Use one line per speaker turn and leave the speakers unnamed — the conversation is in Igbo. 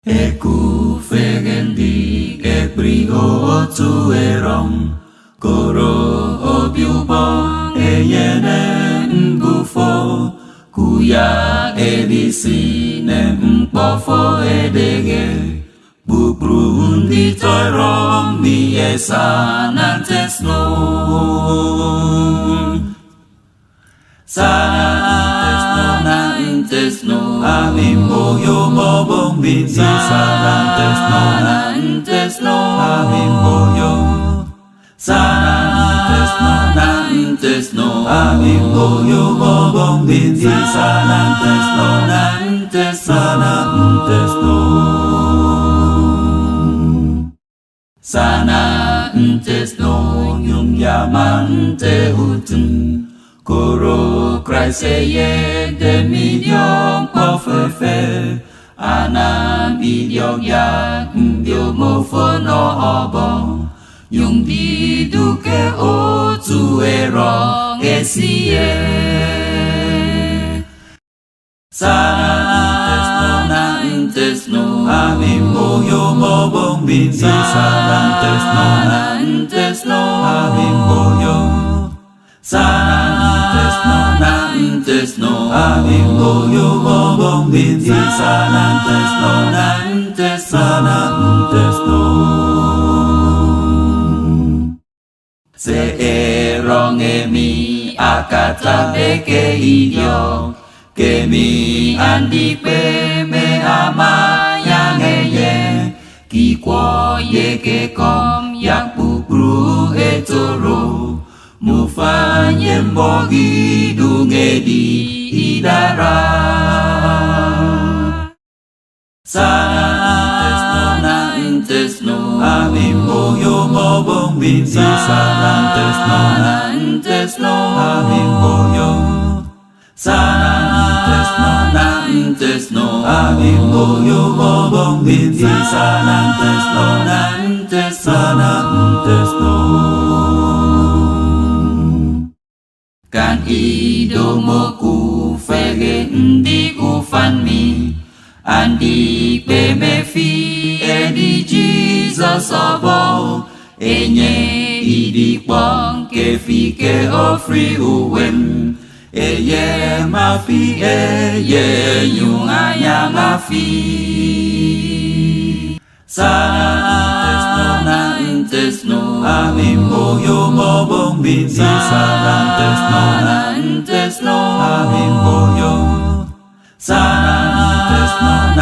Ekufegendi ekbrigo otu erom koro obiubo eyene mbufo kuya edisi ne mkpofo edege bupru ndi toirom mi esa nantesno Sanantesno Amimbo yo mobong binti Sanantesno Amimbo yo Sanantesno Amimbo yo mobong binti Sanantesno Nyum yamante utun Koro kraiseye de midyong pofefe Anam idyong yak mbyo mofono obong Yung diduke otu ero esiye Sanantesno Amimbo yo mobong binti Sanantesno Amimbo yo Sanantesno Amimbo yo mobong binti Sanantesno Se erong emi akata beke idio Kemi andipe me ama yang eye Kikwo ye ke kom yak pupru etoro Mufanye mbogi dungedi idara Sanantesno Amimbo yo mobong binti Sanantesno Amimbo yo Sanantesno Amimbo yo mobong binti Sanantesno Kan idomo ku fegen di ku fanmi Andi pe me fi edi Jesus obo Enye idi pong ke fi ke ofri uwem Eye mafi eye yung ayang afi Sanantesno Amimbo yo mobong binti Sanantesno Amimbo yo Sanantesno